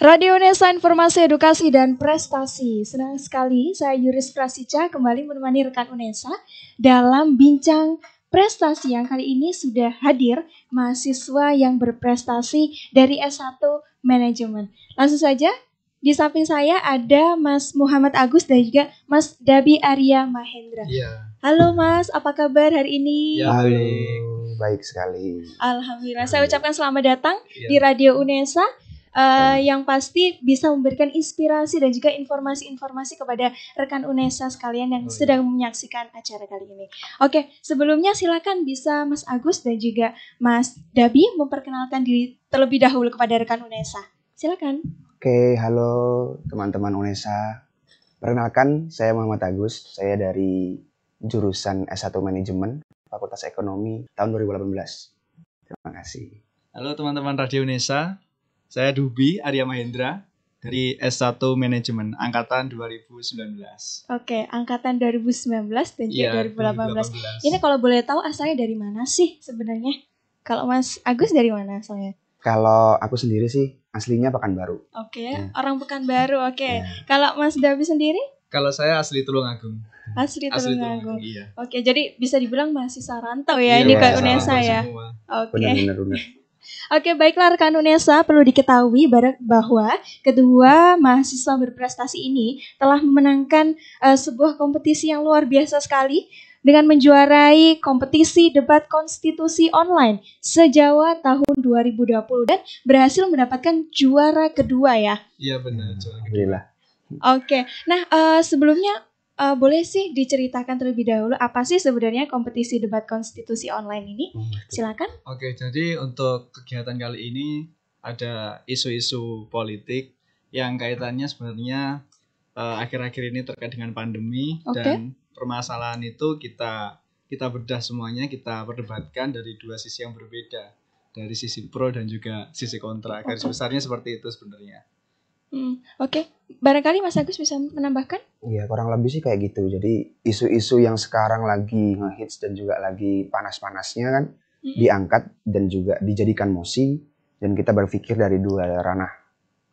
Radio Unesa Informasi Edukasi dan Prestasi. Senang sekali saya Yuris Prasica kembali menemani rekan Unesa dalam bincang prestasi yang kali ini sudah hadir mahasiswa yang berprestasi dari S1 Manajemen. Langsung saja di samping saya ada Mas Muhammad Agus dan juga Mas Dabi Arya Mahendra. Iya. Halo Mas, apa kabar hari ini? Ya, Halo, baik sekali. Alhamdulillah, saya ucapkan selamat datang di Radio Unesa. Yang pasti bisa memberikan inspirasi dan juga informasi-informasi kepada rekan Unesa sekalian yang sedang menyaksikan acara kali ini. Oke, sebelumnya silakan bisa Mas Agus dan juga Mas Dabi memperkenalkan diri terlebih dahulu kepada rekan Unesa. Silakan. Oke, halo teman-teman Unesa. Perkenalkan, saya Muhammad Agus. Saya dari jurusan S1 Manajemen, Fakultas Ekonomi tahun 2018. Terima kasih. Halo teman-teman Radio Unesa. Saya Dubi Arya Mahendra dari S1 Manajemen angkatan 2019. Oke, angkatan 2019 dan juga 2018. 2018. Ini kalau boleh tahu asalnya dari mana sih sebenarnya? Kalau Mas Agus dari mana asalnya? Kalau aku sendiri sih aslinya Pekanbaru. Oke, orang Pekanbaru. Oke. Ya. Kalau Mas Dabi sendiri? Kalau saya asli Tulungagung. Asli Tulungagung. Iya. Oke, jadi bisa dibilang mahasiswa rantau ya Iya, ini ke mahasiswa Unesa rantau ya. semua. Oke. Benar. Oke, baiklah rekan Unesa, perlu diketahui bahwa kedua mahasiswa berprestasi ini telah memenangkan sebuah kompetisi yang luar biasa sekali dengan menjuarai kompetisi debat konstitusi online se-Jawa tahun 2020 dan berhasil mendapatkan juara kedua ya. Iya benar. Alhamdulillah. Oke, nah sebelumnya boleh sih diceritakan terlebih dahulu apa sih sebenarnya kompetisi debat konstitusi online ini? Silakan. Oke, jadi untuk kegiatan kali ini ada isu-isu politik yang kaitannya sebenarnya akhir-akhir ini terkait dengan pandemi. Oke. Dan permasalahan itu kita bedah semuanya, kita perdebatkan dari dua sisi yang berbeda, dari sisi pro dan juga sisi kontra. Garis besarnya seperti itu sebenarnya. Oke, barangkali Mas Agus bisa menambahkan? Iya, kurang lebih sih kayak gitu. Jadi isu-isu yang sekarang lagi ngehits dan juga lagi panas-panasnya kan diangkat dan juga dijadikan mosi, dan kita berpikir dari dua ranah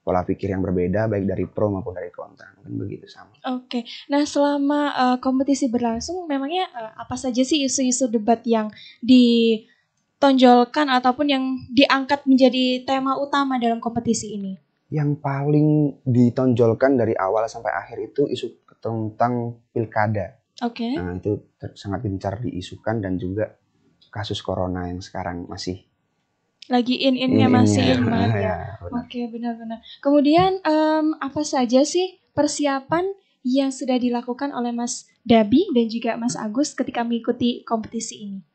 pola pikir yang berbeda, baik dari pro maupun dari kontra. Mungkin begitu sama. Oke, nah selama kompetisi berlangsung, memangnya apa saja sih isu-isu debat yang ditonjolkan ataupun yang diangkat menjadi tema utama dalam kompetisi ini? Yang paling ditonjolkan dari awal sampai akhir itu isu tentang pilkada. Oke. Nah, itu sangat gencar diisukan, dan juga kasus corona yang sekarang masih Lagi in-innya masih in-innya. in banget ya. Ya, benar. Oke, benar-benar. Kemudian apa saja sih persiapan yang sudah dilakukan oleh Mas Dabi dan juga Mas Agus ketika mengikuti kompetisi ini?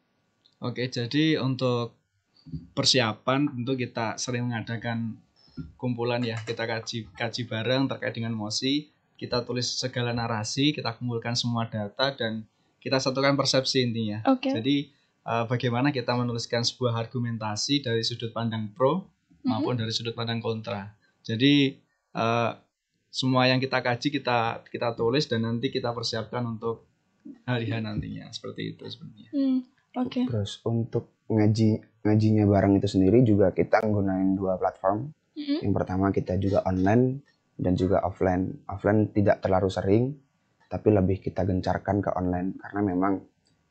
Oke, jadi untuk persiapan tentu kita sering mengadakan kumpulan ya, kita kaji bareng terkait dengan mosi, kita tulis segala narasi, kita kumpulkan semua data dan kita satukan persepsi intinya. Oke. Jadi bagaimana kita menuliskan sebuah argumentasi dari sudut pandang pro maupun dari sudut pandang kontra. Jadi semua yang kita kaji kita tulis dan nanti kita persiapkan untuk hari-hari nantinya, seperti itu sebenarnya. Oke. Terus untuk ngajinya bareng itu sendiri juga kita menggunakan dua platform. Yang pertama kita juga online dan juga offline. Offline tidak terlalu sering, tapi lebih kita gencarkan ke online karena memang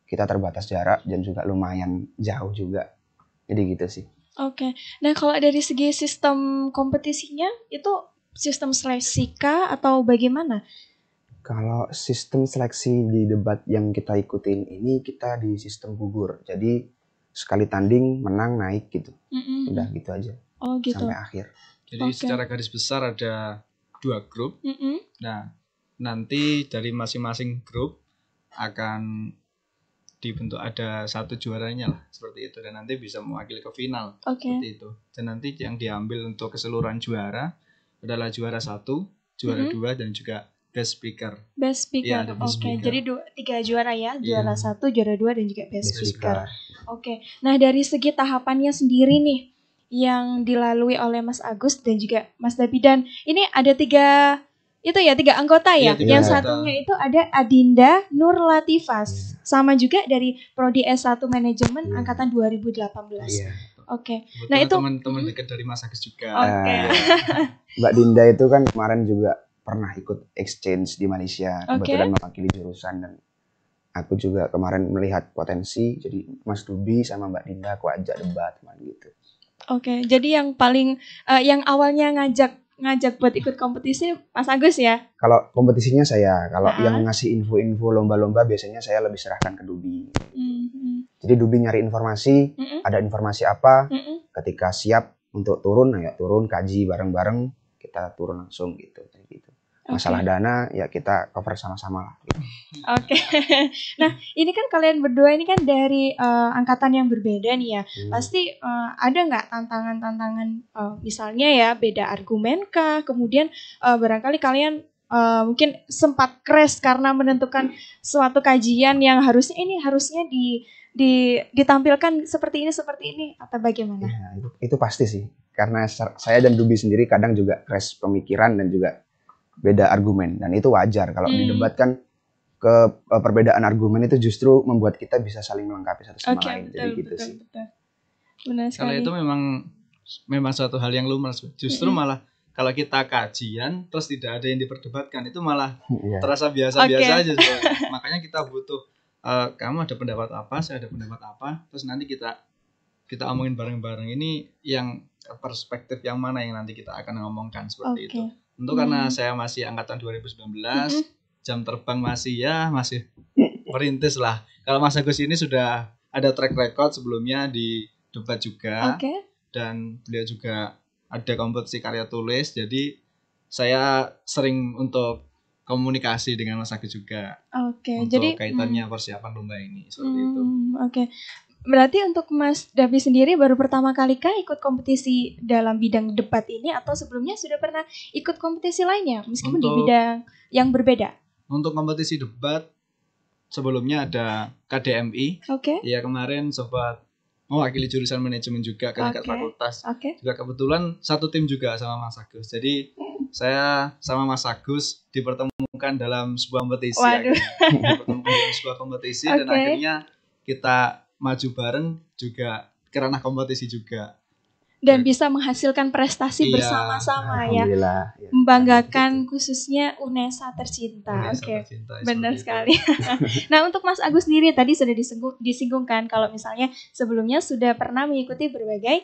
kita terbatas jarak dan juga lumayan jauh juga. Jadi gitu sih. Oke. Nah, kalau dari segi sistem kompetisinya itu sistem seleksi kah atau bagaimana? Kalau sistem seleksi di debat yang kita ikutin ini, kita di sistem gugur. Jadi sekali tanding menang naik gitu. Udah gitu aja. Oh gitu. Sampai akhir. Jadi Oke. secara garis besar ada 2 grup. Nah, nanti dari masing-masing grup akan dibentuk ada 1 juaranya lah, seperti itu, dan nanti bisa mewakili ke final. Oke. Seperti itu. Dan nanti yang diambil untuk keseluruhan juara adalah juara 1, juara 2 dan juga best speaker. Best speaker. Iya, ada best Oke, speaker. jadi 3 juara ya, Iya. juara 1, juara 2 dan juga best Best speaker. speaker. Oke. Nah, dari segi tahapannya sendiri nih yang dilalui oleh Mas Agus dan juga Mas Dabi, dan ini ada 3 anggota ya. Iya, 3 Yang anggota. satunya itu ada Adinda Nur Latifas. Sama juga dari Prodi S1 Manajemen angkatan 2018. Iya. Oke. Kebetulan Nah, itu teman-teman dekat dari Mas Agus juga. Oke. Mbak Dinda itu kan kemarin juga pernah ikut exchange di Malaysia, Oke. kebetulan mewakili jurusan, dan aku juga kemarin melihat potensi, jadi Mas Dubi sama Mbak Dinda aku ajak debat gitu. Oke, jadi yang paling yang awalnya ngajak buat ikut kompetisi Mas Agus ya? Kalau kompetisinya saya, kalau Ah. yang ngasih info-info lomba-lomba biasanya saya lebih serahkan ke Dubi. Jadi Dubi nyari informasi, ada informasi apa, ketika siap untuk turun, ayo turun, kaji bareng-bareng, kita turun langsung gitu. Masalah dana ya kita cover sama-sama lah. Gitu. Oke. Nah, ini kan kalian berdua ini kan dari angkatan yang berbeda nih ya. Pasti ada nggak tantangan-tantangan misalnya ya beda argumen kah? Kemudian barangkali kalian mungkin sempat crash karena menentukan suatu kajian yang harusnya ditampilkan seperti ini atau bagaimana? Ya, itu pasti sih. Karena saya dan Dubi sendiri kadang juga crash pemikiran dan juga beda argumen, dan itu wajar kalau di debat kan perbedaan argumen itu justru membuat kita bisa saling melengkapi satu sama lain. Jadi gitu sih. Benar sekali. Kalau itu memang suatu hal yang lumrah. Justru malah kalau kita kajian terus tidak ada yang diperdebatkan, itu malah terasa biasa-biasa aja. Makanya kita butuh kamu ada pendapat apa, saya ada pendapat apa, terus nanti kita omongin bareng-bareng, ini yang perspektif yang mana yang nanti kita akan ngomongkan seperti itu. Untuk karena saya masih angkatan 2019, jam terbang masih merintis lah. Kalau Mas Agus ini sudah ada track record sebelumnya di debat juga, dan beliau juga ada kompetisi karya tulis, jadi saya sering untuk komunikasi dengan Mas Agus juga. Untuk jadi kaitannya persiapan lomba ini seperti itu. Berarti untuk Mas Davi sendiri baru pertama kali kah ikut kompetisi dalam bidang debat ini, atau sebelumnya sudah pernah ikut kompetisi lainnya meskipun di bidang yang berbeda? Untuk kompetisi debat sebelumnya ada KDMI. Ya kemarin sempat mewakili jurusan manajemen juga ke tingkat fakultas. Juga kebetulan satu tim juga sama Mas Agus. Jadi saya sama Mas Agus dipertemukan dalam sebuah kompetisi. Dipertemukan dalam sebuah kompetisi dan akhirnya kita maju bareng juga ke ranah kompetisi juga. Dan bisa menghasilkan prestasi bersama-sama ya. Membanggakan khususnya UNESA tercinta. Benar sekali. Nah, untuk Mas Agus sendiri tadi sudah disinggungkan kalau misalnya sebelumnya sudah pernah mengikuti berbagai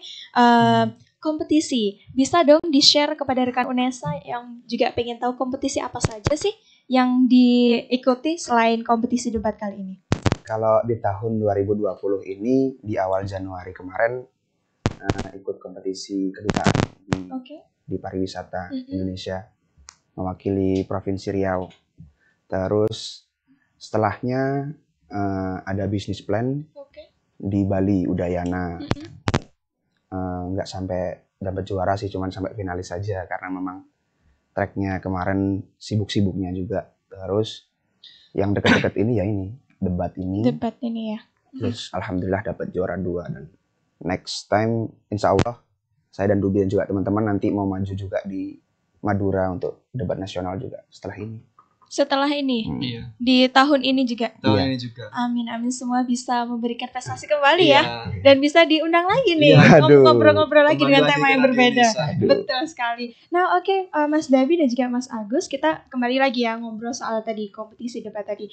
kompetisi. Bisa dong di-share kepada rekan UNESA yang juga pengen tahu kompetisi apa saja sih yang diikuti selain kompetisi debat kali ini? Kalau di tahun 2020 ini di awal Januari kemarin ikut kompetisi kedutaan di pariwisata Indonesia, mewakili Provinsi Riau. Terus setelahnya ada bisnis plan di Bali Udayana. Nggak sampai dapat juara sih, cuman sampai finalis saja karena memang tracknya kemarin sibuk-sibuknya juga. Terus yang dekat-dekat ini ya ini debat ini ya. Terus alhamdulillah dapat juara 2, dan next time insya Allah saya dan Dubi dan juga teman-teman nanti mau maju juga di Madura untuk debat nasional juga setelah ini. Setelah ini? Di tahun ini juga? Tahun ini juga. Amin, semua bisa memberikan prestasi kembali ya. Dan bisa diundang lagi nih, ngobrol-ngobrol lagi dengan tema yang berbeda. Betul sekali. Nah Mas Davi dan juga Mas Agus, kita kembali lagi ya ngobrol soal tadi kompetisi debat tadi.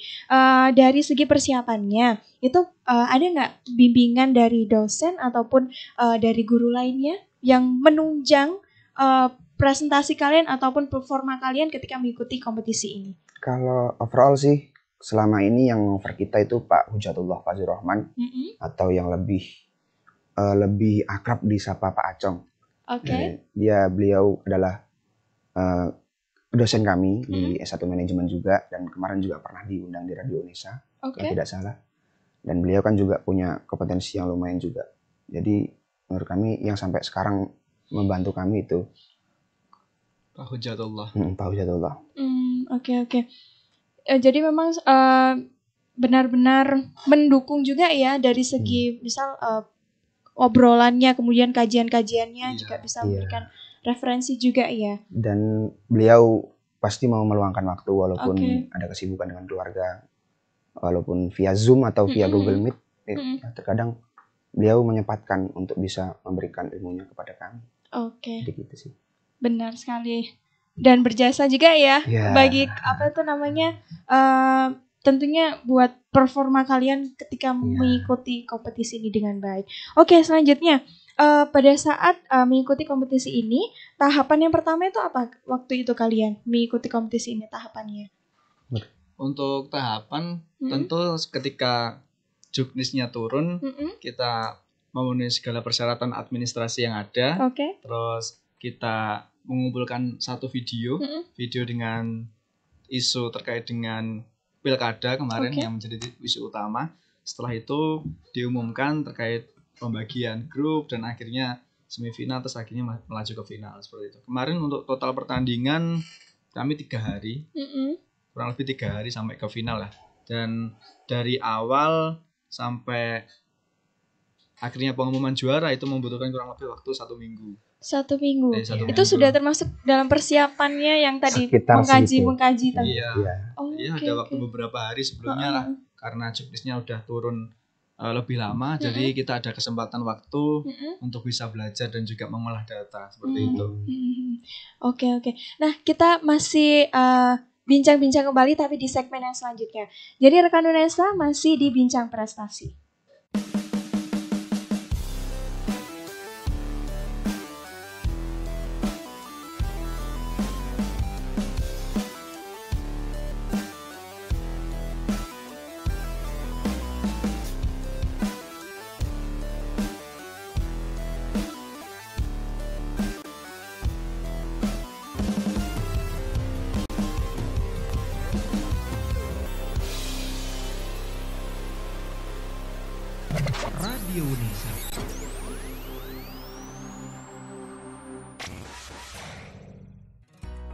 Dari segi persiapannya, itu ada nggak bimbingan dari dosen ataupun dari guru lainnya yang menunjang presentasi kalian ataupun performa kalian ketika mengikuti kompetisi ini? Kalau overall sih selama ini yang over kita itu Pak Hujatullah Fazlur Rahman, atau yang lebih akrab disapa Pak Acong. Beliau adalah dosen kami di S1 Manajemen juga, dan kemarin juga pernah diundang di Radio Unesa kalau tidak salah. Dan beliau kan juga punya kompetensi yang lumayan juga. Jadi menurut kami yang sampai sekarang membantu kami itu Pak Hujatullah. Pak Hujatullah. Oke. Jadi memang benar-benar mendukung juga ya dari segi misal obrolannya, kemudian kajian-kajiannya juga bisa memberikan referensi juga ya. Dan beliau pasti mau meluangkan waktu walaupun ada kesibukan dengan keluarga, walaupun via Zoom atau via Google Meet. Terkadang beliau menyempatkan untuk bisa memberikan ilmunya kepada kami. Jadi gitu sih. Benar sekali. Dan berjasa juga ya Ya. bagi tentunya buat performa kalian ketika mengikuti kompetisi ini dengan baik. Oke, selanjutnya pada saat mengikuti kompetisi ini, tahapan yang pertama itu apa? Waktu itu kalian mengikuti kompetisi ini tahapannya? Untuk tahapan tentu ketika juknisnya turun, kita memenuhi segala persyaratan administrasi yang ada. Oke. Terus kita mengumpulkan satu video dengan isu terkait dengan pilkada kemarin yang menjadi isu utama. Setelah itu diumumkan terkait pembagian grup dan akhirnya semifinal, terus akhirnya melaju ke final seperti itu. Kemarin untuk total pertandingan kami 3 hari, kurang lebih 3 hari sampai ke final lah. Dan dari awal sampai akhirnya pengumuman juara itu membutuhkan kurang lebih waktu 1 minggu. 1 minggu. Satu Itu minggu. sudah termasuk dalam persiapannya yang tadi Sekitar mengkaji tadi. Iya. Oke, Ada waktu beberapa hari sebelumnya lah, karena juknisnya udah turun lebih lama, jadi kita ada kesempatan waktu untuk bisa belajar dan juga mengolah data seperti itu. Oke. Nah, kita masih bincang-bincang kembali tapi di segmen yang selanjutnya. Jadi rekan Unesa masih di Bincang Prestasi. Radio Unesa.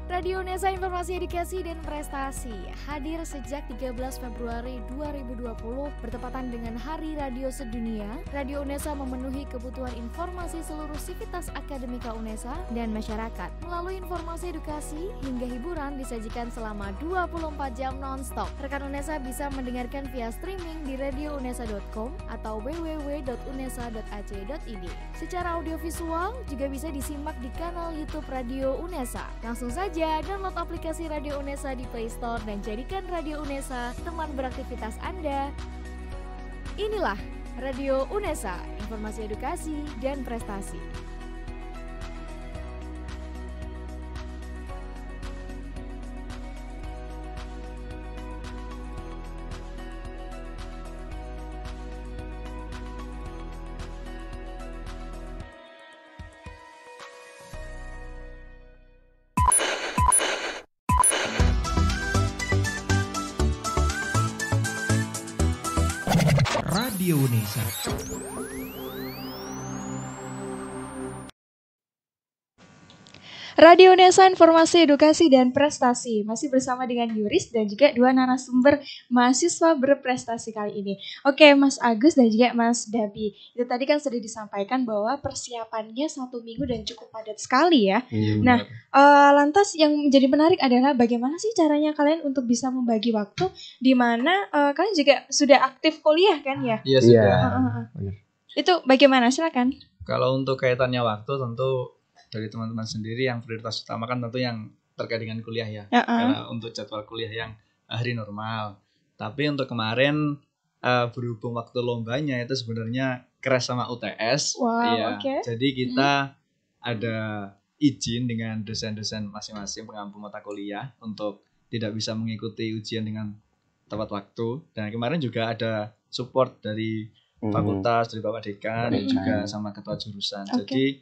Radio Unesa, informasi edukasi dan prestasi, hadir sejak 13 Februari 2020 bertepatan dengan Hari Radio Sedunia. Radio Unesa memenuhi kebutuhan informasi seluruh sivitas akademika Unesa dan masyarakat. Melalui informasi edukasi hingga hiburan disajikan selama 24 jam non-stop. Rekan Unesa bisa mendengarkan via streaming di radiounesa.com atau www.unesa.ac.id. Secara audiovisual juga bisa disimak di kanal YouTube Radio Unesa. Langsung saja download aplikasi Radio Unesa di Play Store dan jadikan Radio Unesa teman beraktivitas Anda. Inilah Radio Unesa, informasi edukasi dan prestasi. Radio Unesa. Radio Unesa, informasi edukasi dan prestasi. Masih bersama dengan Yuris dan juga 2 narasumber mahasiswa berprestasi kali ini. Oke, Mas Agus dan juga Mas Dabi. Itu tadi kan sudah disampaikan bahwa persiapannya 1 minggu dan cukup padat sekali ya. Nah, lantas yang menjadi menarik adalah bagaimana sih caranya kalian untuk bisa membagi waktu, di mana kalian juga sudah aktif kuliah kan ya? Iya sudah. Benar. Itu bagaimana? Silakan. Kalau untuk kaitannya waktu tentu dari teman-teman sendiri yang prioritas utama kan tentu yang terkait dengan kuliah ya. Karena untuk jadwal kuliah yang hari normal. Tapi untuk kemarin berhubung waktu lombanya itu sebenarnya crash sama UTS. Wow, oke. Jadi kita ada izin dengan dosen-dosen masing-masing pengampu mata kuliah untuk tidak bisa mengikuti ujian dengan tepat waktu. Dan kemarin juga ada support dari fakultas, dari Bapak Dekan dan juga sama ketua jurusan. Jadi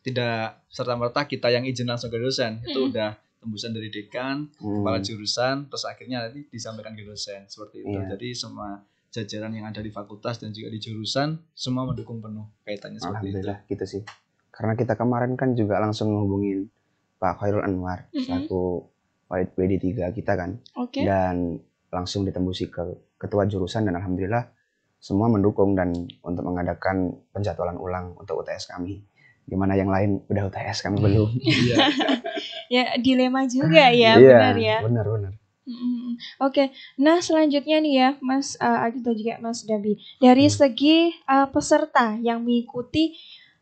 tidak serta-merta kita yang izin langsung ke dosen. Itu udah tembusan dari dekan, kepala jurusan, terus akhirnya nanti disampaikan ke dosen seperti itu. Jadi semua jajaran yang ada di fakultas dan juga di jurusan semua mendukung penuh kaitannya seperti itu. Alhamdulillah gitu sih. Karena kita kemarin kan juga langsung menghubungin Pak Khairul Anwar selaku WD3 kita kan. Dan langsung ditembusi ke ketua jurusan dan alhamdulillah semua mendukung dan untuk mengadakan penjadwalan ulang untuk UTS kami. Gimana yang lain udah UTS kami belum. Ya dilema juga ya, benar ya. Benar. Oke, nah selanjutnya nih ya Mas Agus dan juga Mas Dabi. Dari segi peserta yang mengikuti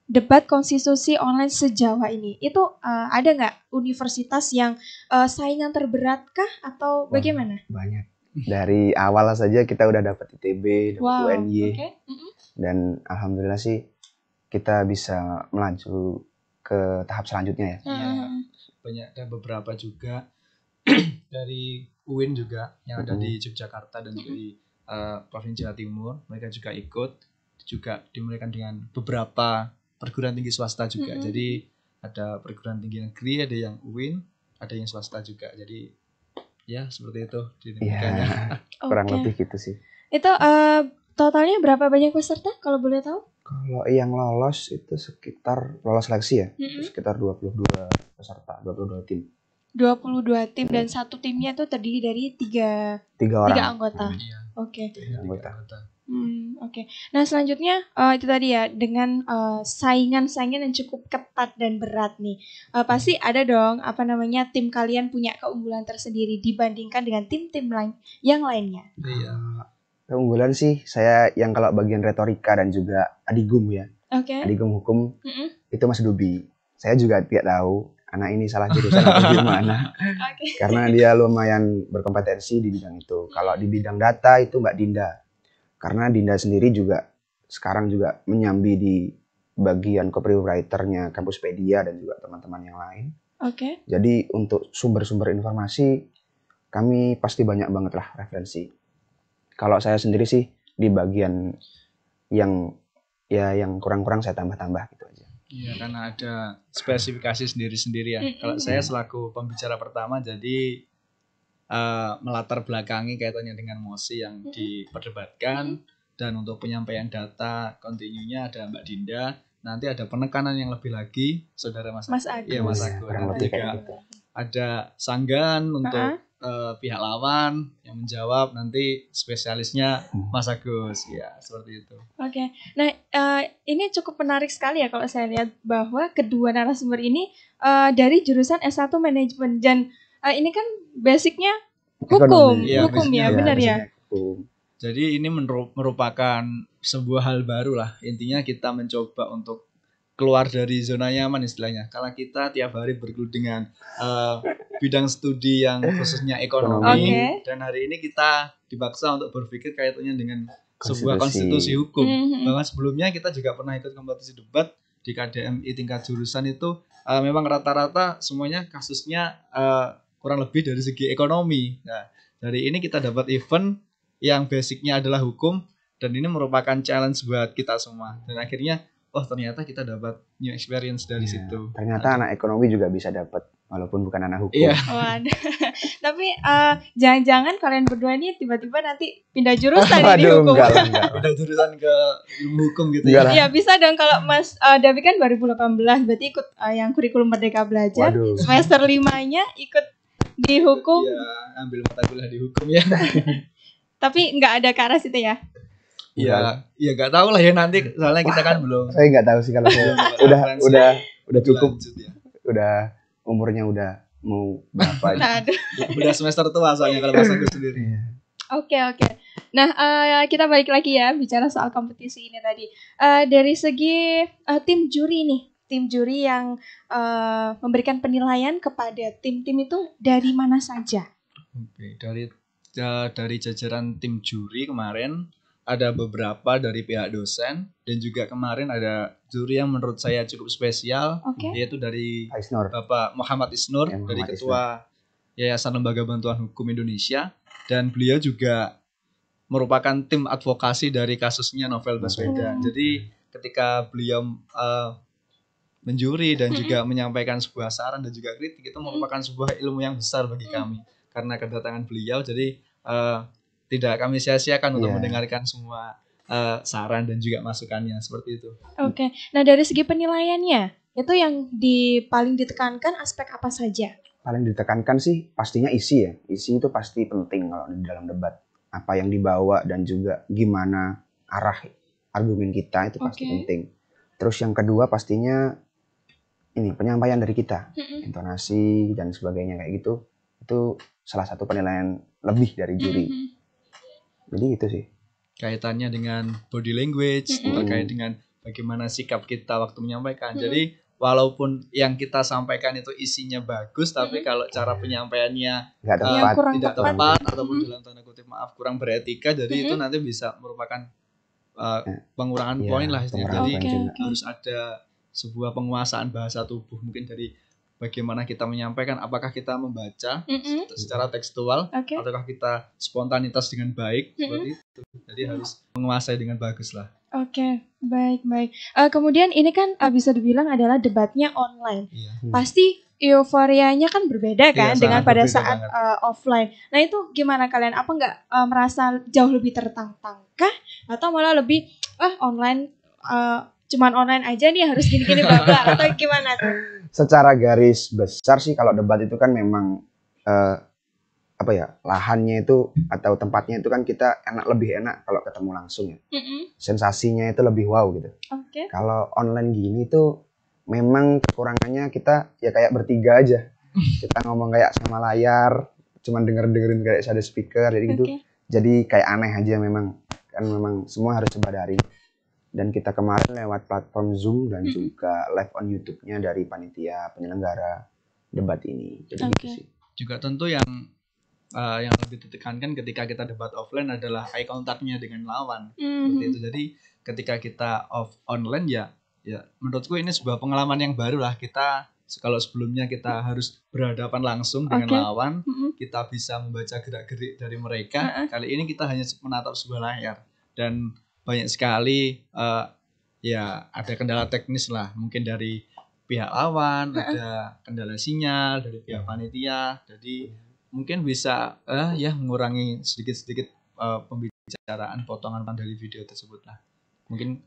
debat konstitusi online se-Jawa ini, itu ada nggak universitas yang saingan terberat kah atau Wah, bagaimana? banyak. Dari awal saja kita udah dapat ITB, dapat Wow, UNY, oke. dan alhamdulillah sih kita bisa melaju ke tahap selanjutnya ya. Iya, banyak ada beberapa juga dari UIN juga yang ada di Yogyakarta dan juga di Provinsi Jawa Timur, mereka juga ikut, juga dimulaikan dengan beberapa perguruan tinggi swasta juga. Jadi ada perguruan tinggi negeri, ada yang UIN, ada yang swasta juga. Jadi ya seperti itu dinamikanya. Kurang Oke. lebih gitu sih. Itu totalnya berapa banyak peserta kalau boleh tahu? Kalau yang lolos itu sekitar lolos seleksi ya, itu sekitar 22 peserta, 22 tim. 22 tim dan satu timnya itu terdiri dari tiga 3 orang. anggota. Iya, Oke. tiga anggota. anggota. Oke. Nah, selanjutnya itu tadi ya, dengan saingan-saingan yang cukup ketat dan berat nih. Pasti ada dong tim kalian punya keunggulan tersendiri dibandingkan dengan tim-tim lain yang lainnya. Iya. Keunggulan sih saya yang kalau bagian retorika dan juga adigum ya. Oke. Adigum hukum itu Mas Dubi. Saya juga tidak tahu anak ini salah jurusan atau gimana. Oke. Karena dia lumayan berkompetensi di bidang itu. Kalau di bidang data itu Mbak Dinda. Karena Dinda sendiri juga sekarang juga menyambi di bagian copywriter-nya Kampuspedia dan juga teman-teman yang lain. Oke. Jadi untuk sumber-sumber informasi kami pasti banyak banget lah referensi. Kalau saya sendiri sih di bagian yang kurang-kurang saya tambah-tambah gitu aja. Iya, karena ada spesifikasi sendiri-sendiri ya. Kalau saya selaku pembicara pertama jadi melatar belakangi kaitannya dengan mosi yang diperdebatkan, dan untuk penyampaian data kontinunya ada Mbak Dinda. Nanti ada penekanan yang lebih lagi saudara Mas Agus. Iya, Mas Agus. Kurang Nanti lebih kayak juga gitu. ada sanggahan untuk pihak lawan yang menjawab, nanti spesialisnya Mas Agus. Ya, seperti itu. Oke. Nah, ini cukup menarik sekali ya kalau saya lihat bahwa kedua narasumber ini dari jurusan S1 manajemen, dan ini kan basicnya hukum. Ekonomi. Iya, Hukum basicnya ya, benar ya. basicnya hukum. Jadi ini merupakan sebuah hal baru lah. Intinya kita mencoba untuk keluar dari zona nyaman istilahnya. Kalau kita tiap hari bergelut dengan bidang studi yang khususnya ekonomi, Oke. dan hari ini kita dipaksa untuk berpikir kaitannya dengan sebuah konstitusi hukum. Bahkan sebelumnya kita juga pernah ikut kompetisi debat di KDMI tingkat jurusan itu, memang rata-rata semuanya kasusnya kurang lebih dari segi ekonomi. Nah, dari ini kita dapat event yang basicnya adalah hukum, dan ini merupakan challenge buat kita semua. Dan akhirnya, oh ternyata kita dapat new experience dari situ. Ternyata anak ekonomi juga bisa dapat walaupun bukan anak hukum. Iya. Waduh. Tapi jangan-jangan kalian berdua ini tiba-tiba nanti pindah jurusan ini di Waduh, hukum. enggak lah. Beda jurusan ke ilmu hukum gitu Enggak ya. lah. Iya, bisa dong kalau Mas Davi kan 2018 berarti ikut yang kurikulum Merdeka Belajar. Waduh. Semester 5-nya ikut di hukum, Iya, ambil mata kuliah di hukum ya. tapi nggak ada ke arah situ ya. Iya, ya nggak tahu lah ya nanti, soalnya kita kan belum Saya nggak tahu sih kalau saya referensi udah cukup, lanjut ya. udah umurnya udah mau berapa aja. Aduh. Udah semester tua soalnya kalau Mas Agus sendiri. Oke. Nah, kita balik lagi ya bicara soal kompetisi ini tadi. Dari segi tim juri nih, tim juri yang memberikan penilaian kepada tim-tim itu dari mana saja? Oke, dari jajaran tim juri kemarin ada beberapa dari pihak dosen, dan juga kemarin ada juri yang menurut saya cukup spesial, Oke. yaitu dari Pak Isnur. Bapak Muhammad Isnur, Ya, dari Muhammad Ketua Yayasan Lembaga Bantuan Hukum Indonesia, dan beliau juga merupakan tim advokasi dari kasusnya Novel Baswedan. Jadi ketika beliau menjuri dan juga menyampaikan sebuah saran dan juga kritik, itu merupakan sebuah ilmu yang besar bagi kami karena kedatangan beliau. Jadi tidak kami sia-siakan untuk mendengarkan semua saran dan juga masukannya, seperti itu. Oke. Nah, dari segi penilaiannya itu yang paling ditekankan aspek apa saja? Paling ditekankan sih pastinya isi ya. Isi itu pasti penting kalau di dalam debat. Apa yang dibawa dan juga gimana arah argumen kita itu pasti penting. Terus yang kedua pastinya ini penyampaian dari kita, intonasi dan sebagainya kayak gitu. Itu salah satu penilaian lebih dari juri. Jadi itu sih. Kaitannya dengan body language, terkait dengan bagaimana sikap kita waktu menyampaikan. Jadi walaupun yang kita sampaikan itu isinya bagus, tapi kalau cara penyampaiannya Nggak Yang tepat. kurang tidak tepat. tepat ataupun dalam tanda kutip maaf kurang beretika, jadi itu nanti bisa merupakan pengurangan Iya, poin lah istilahnya. pengurangan Jadi poin juga. harus ada sebuah penguasaan bahasa tubuh, mungkin dari bagaimana kita menyampaikan, apakah kita membaca secara tekstual Oke. ataukah kita spontanitas dengan baik, seperti itu. Jadi harus menguasai dengan bagus lah. Oke, baik. Kemudian ini kan bisa dibilang adalah debatnya online. Iya. Pasti euforianya kan berbeda kan Iya, dengan sangat pada berbeda saat banget. offline. Nah itu gimana kalian? Apa nggak merasa jauh lebih tertantang kah? Atau malah lebih online cuman online aja nih harus gini-gini bla bla atau gimana tuh? Secara garis besar sih kalau debat itu kan memang lahannya itu atau tempatnya itu kan kita lebih enak kalau ketemu langsung ya. Sensasinya itu lebih wow gitu. Oke. Kalau online gini tuh memang kekurangannya kita ya kayak bertiga aja. Kita ngomong kayak sama layar, cuman dengerin kayak ada speaker, jadi gitu. Oke. Jadi kayak aneh aja memang. Kan memang semua harus coba daring. Dan kita kemarin lewat platform Zoom dan juga live on YouTube-nya dari panitia penyelenggara debat ini. Jadi gitu sih. Juga tentu yang lebih ditekankan ketika kita debat offline adalah eye contact-nya dengan lawan. Seperti itu. Jadi ketika kita online ya menurutku ini sebuah pengalaman yang baru lah. Kita kalau sebelumnya kita harus berhadapan langsung dengan lawan, kita bisa membaca gerak-gerik dari mereka. Kali ini kita hanya menatap sebuah layar dan banyak sekali ada kendala teknis lah, mungkin dari pihak lawan, ada kendala sinyal dari pihak panitia. Jadi mungkin bisa mengurangi sedikit-sedikit pembicaraan potongan dari video tersebut lah. Mungkin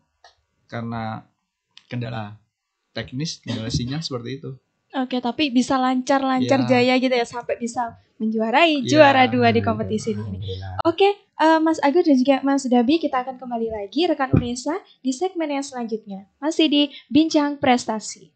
karena kendala teknis, kendala sinyal seperti itu. Oke, tapi bisa lancar jaya gitu ya sampai bisa menjuarai Iya, juara 2 di kompetisi ini. Oke, Mas Agus dan juga Mas Dabi, kita akan kembali lagi rekan Unesa di segmen yang selanjutnya. Masih di Bincang Prestasi.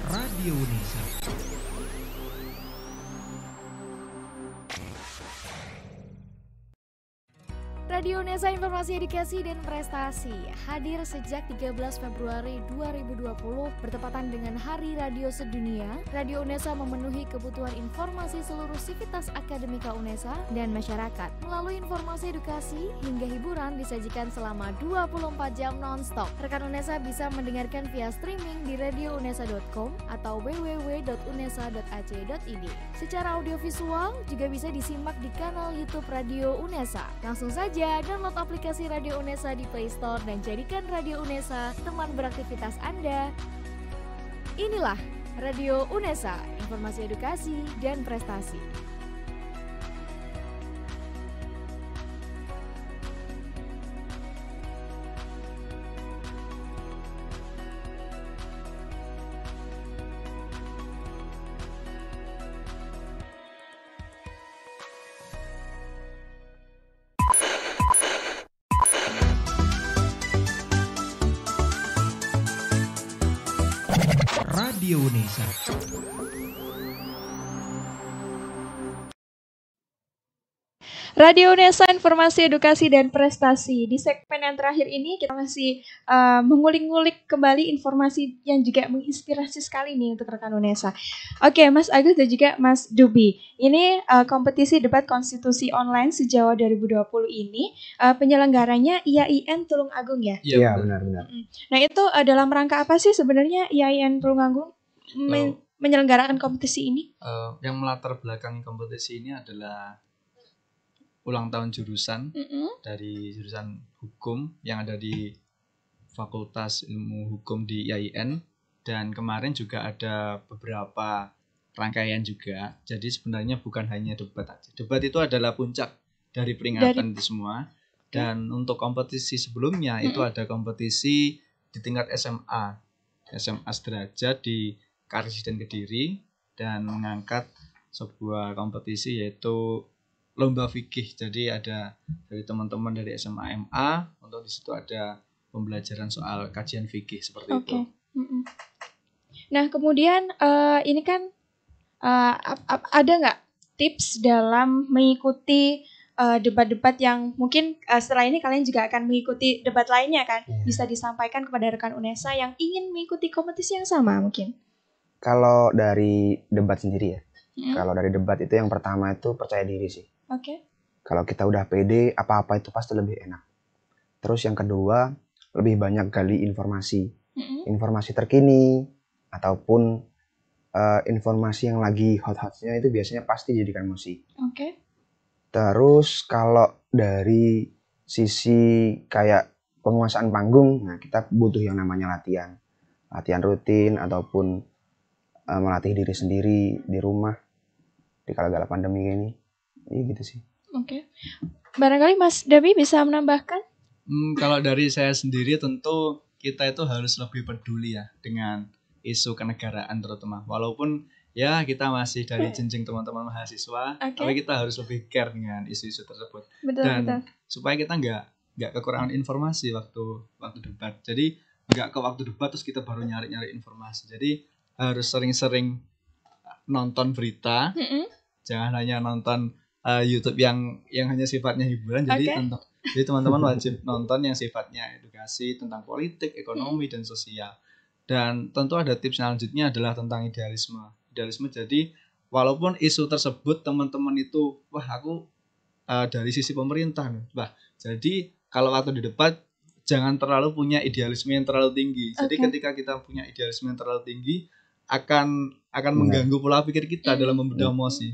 Radio Unesa. Radio Unesa, informasi edukasi dan prestasi hadir sejak 13 Februari 2020 bertepatan dengan Hari Radio Sedunia. Radio Unesa memenuhi kebutuhan informasi seluruh sivitas akademika Unesa dan masyarakat. Melalui informasi edukasi hingga hiburan disajikan selama 24 jam non-stop. Rekan Unesa bisa mendengarkan via streaming di radiounesa.com atau www.unesa.ac.id. Secara audiovisual juga bisa disimak di kanal YouTube Radio Unesa. Langsung saja download aplikasi Radio Unesa di Play Store dan jadikan Radio Unesa teman beraktivitas Anda. Inilah Radio Unesa, informasi edukasi dan prestasi. Radio Unesa. Radio Unesa, informasi edukasi dan prestasi. Di segmen yang terakhir ini kita masih mengulik-ngulik kembali informasi yang juga menginspirasi sekali nih untuk rekan Unesa. Oke, Mas Agus dan juga Mas Dubi. Ini kompetisi debat konstitusi online se-Jawa 2020 ini penyelenggaranya IAIN Tulung Agung ya? Iya, benar-benar. Nah, itu dalam rangka apa sih sebenarnya IAIN Tulung Agung menyelenggarakan kompetisi ini? Yang melatar belakangi kompetisi ini adalah ulang tahun jurusan dari jurusan hukum yang ada di Fakultas Ilmu Hukum di IAIN, dan kemarin juga ada beberapa rangkaian juga. Jadi sebenarnya bukan hanya debat aja. Debat itu adalah puncak dari peringatan itu semua. Dan untuk kompetisi sebelumnya itu ada kompetisi di tingkat SMA sederajat di Karsiden Kediri, dan mengangkat sebuah kompetisi yaitu lomba fikih. Jadi ada dari teman-teman dari SMA MA, untuk di situ ada pembelajaran soal kajian fikih seperti itu. Nah, kemudian ini kan ada nggak tips dalam mengikuti debat-debat yang mungkin setelah ini kalian juga akan mengikuti debat lainnya kan? Bisa disampaikan kepada rekan UNESA yang ingin mengikuti kompetisi yang sama mungkin? Kalau dari debat sendiri ya, kalau dari debat itu yang pertama itu percaya diri sih. Kalau kita udah pede, apa-apa itu pasti lebih enak. Terus yang kedua, lebih banyak gali informasi. Informasi terkini, ataupun informasi yang lagi hot-hotnya itu biasanya pasti jadikan musik. Terus kalau dari sisi kayak penguasaan panggung, nah kita butuh yang namanya latihan. Latihan rutin, ataupun melatih diri sendiri di rumah, di kala-kala pandemi ini. Gitu sih. Barangkali Mas Dabi bisa menambahkan? Kalau dari saya sendiri tentu kita itu harus lebih peduli ya dengan isu kenegaraan terutama. Walaupun ya kita masih dari jenjang teman-teman mahasiswa, tapi kita harus lebih care dengan isu-isu tersebut. Dan supaya kita nggak kekurangan informasi waktu debat. Jadi nggak ke waktu debat terus kita baru nyari-nyari informasi. Jadi harus sering-sering nonton berita, jangan hanya nonton YouTube yang hanya sifatnya hiburan. Jadi teman-teman wajib nonton yang sifatnya edukasi tentang politik, ekonomi, dan sosial. Dan tentu ada tips selanjutnya adalah tentang idealisme. Jadi walaupun isu tersebut teman-teman itu, wah aku dari sisi pemerintah, wah jadi kalau waktu di debat jangan terlalu punya idealisme yang terlalu tinggi. Jadi ketika kita punya idealisme yang terlalu tinggi akan mengganggu pola pikir kita dalam membedah emosi.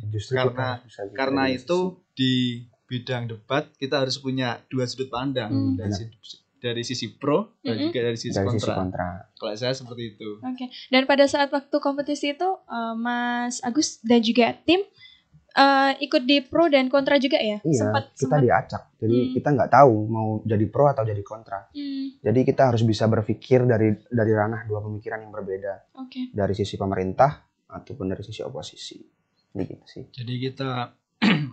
Karena itu di bidang debat kita harus punya dua sudut pandang, dari sisi pro dan juga dari sisi kontra. Kalau saya seperti itu. Dan pada saat waktu kompetisi itu Mas Agus dan juga tim ikut di pro dan kontra juga ya? Iya, kita diacak. Jadi kita nggak tahu mau jadi pro atau jadi kontra. Jadi kita harus bisa berpikir dari ranah dua pemikiran yang berbeda. Dari sisi pemerintah ataupun dari sisi oposisi. Gitu sih. Jadi kita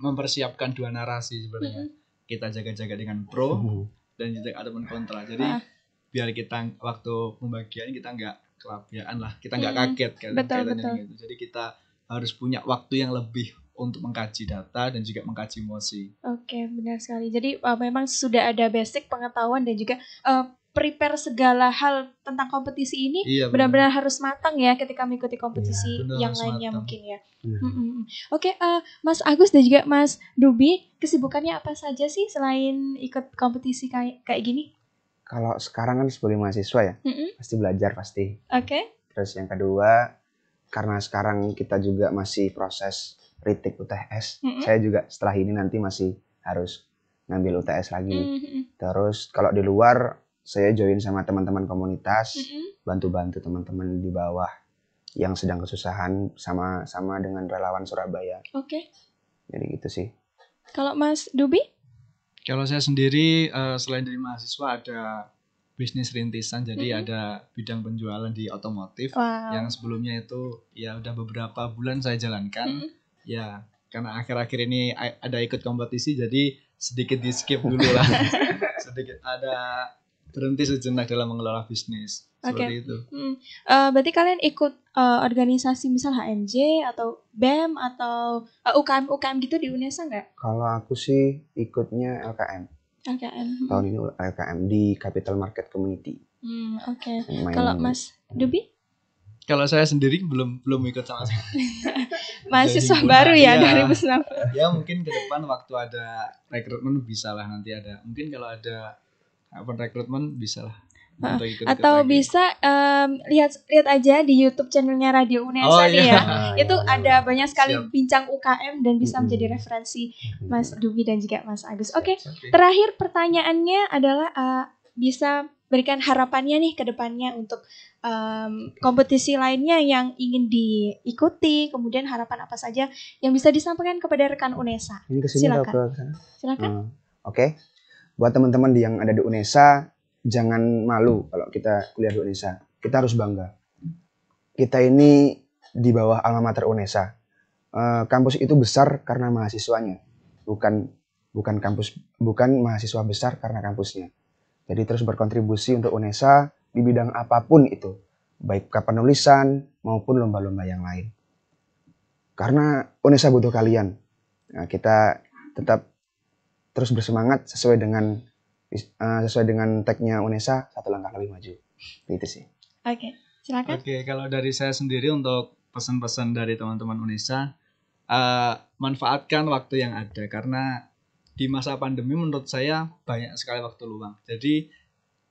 mempersiapkan dua narasi sebenarnya. Kita jaga-jaga dengan pro dan juga ada pun kontra. Jadi biar kita waktu pembagian kita nggak kelabian lah, kita nggak kaget kan. Betul. Gitu. Jadi kita harus punya waktu yang lebih untuk mengkaji data dan juga mengkaji emosi. Benar sekali. Jadi memang sudah ada basic pengetahuan dan juga prepare segala hal tentang kompetisi ini. Benar-benar harus matang ya ketika mengikuti kompetisi yang lainnya mungkin ya. Mas Agus dan juga Mas Dubi, kesibukannya apa saja sih selain ikut kompetisi kayak gini? Kalau sekarang kan sebagai mahasiswa ya, pasti belajar pasti. Terus yang kedua, karena sekarang kita juga masih proses retake UTS, saya juga setelah ini nanti masih harus ngambil UTS lagi. Terus kalau di luar, saya join sama teman-teman komunitas, bantu-bantu teman-teman di bawah yang sedang kesusahan sama dengan relawan Surabaya. Jadi gitu sih. Kalau Mas Dubi? Kalau saya sendiri selain dari mahasiswa ada bisnis rintisan, jadi ada bidang penjualan di otomotif yang sebelumnya itu ya udah beberapa bulan saya jalankan. Ya, karena akhir-akhir ini ada ikut kompetisi jadi sedikit di skip dulu lah. Sedikit ada berhenti sejenak dalam mengelola bisnis. Seperti itu. Berarti kalian ikut organisasi misal HMJ atau BEM atau UKM gitu di UNESA nggak? Kalau aku sih ikutnya LKM. Tahun ini LKM di Capital Market Community. Kalau Mas Dubi? Kalau saya sendiri belum ikut sama sekali. Mahasiswa baru ya 2019. Ya mungkin ke depan waktu ada rekrutmen bisa lah, nanti ada. Mungkin kalau ada rekrutmen bisa lah. Atau bisa lihat aja di YouTube channelnya Radio UNESA nih ya. Itu ada banyak sekali bincang UKM dan bisa menjadi referensi Mas Dubi dan juga Mas Agus. Terakhir pertanyaannya adalah bisa berikan harapannya nih ke depannya untuk kompetisi lainnya yang ingin diikuti, kemudian harapan apa saja yang bisa disampaikan kepada rekan UNESA. Silakan. Buat teman-teman yang ada di UNESA, jangan malu kalau kita kuliah di UNESA. Kita harus bangga. Kita ini di bawah alma mater UNESA. Kampus itu besar karena mahasiswanya, bukan mahasiswa besar karena kampusnya. Jadi terus berkontribusi untuk UNESA di bidang apapun itu, baik kepenulisan maupun lomba-lomba yang lain. Karena UNESA butuh kalian. Nah, kita tetap terus bersemangat sesuai dengan tagnya UNESA, satu langkah lebih maju. Itu sih. Oke, silakan. Oke, kalau dari saya sendiri untuk pesan-pesan dari teman-teman UNESA, manfaatkan waktu yang ada karena di masa pandemi menurut saya banyak sekali waktu luang. Jadi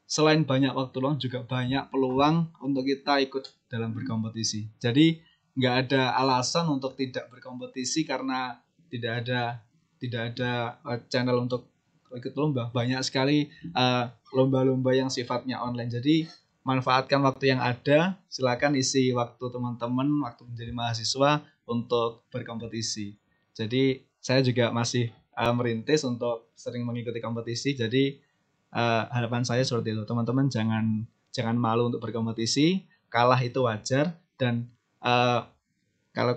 selain banyak waktu luang juga banyak peluang untuk kita ikut dalam berkompetisi. Jadi nggak ada alasan untuk tidak berkompetisi karena tidak ada channel untuk ikut lomba. Banyak sekali lomba-lomba yang sifatnya online. Jadi manfaatkan waktu yang ada, silakan isi waktu teman-teman waktu menjadi mahasiswa untuk berkompetisi. Jadi saya juga masih merintis untuk sering mengikuti kompetisi. Jadi harapan saya seperti itu, teman-teman jangan malu untuk berkompetisi. Kalah itu wajar, dan kalau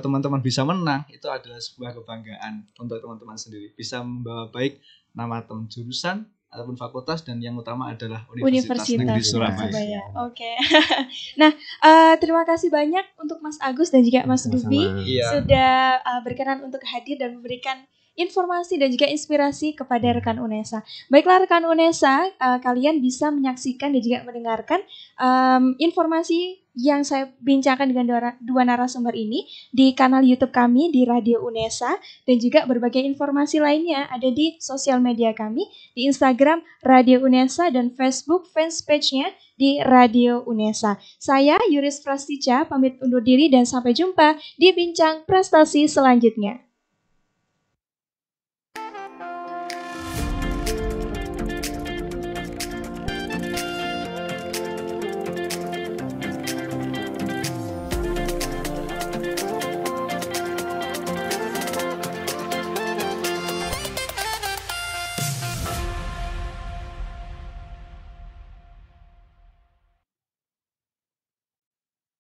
teman-teman bisa menang, itu adalah sebuah kebanggaan untuk teman-teman sendiri. Bisa membawa baik nama teman jurusan ataupun fakultas, dan yang utama adalah Universitas Negeri Surabaya. Oke. Nah, terima kasih banyak untuk Mas Agus dan juga Mas Dubi sudah berkenan untuk hadir dan memberikan informasi dan juga inspirasi kepada rekan UNESA. Baiklah rekan UNESA, kalian bisa menyaksikan dan juga mendengarkan informasi yang saya bincangkan dengan dua narasumber ini di kanal YouTube kami di Radio UNESA, dan juga berbagai informasi lainnya ada di sosial media kami di Instagram Radio UNESA dan Facebook fanspage-nya di Radio UNESA. Saya Yuris Prastica pamit undur diri dan sampai jumpa di Bincang Prestasi selanjutnya.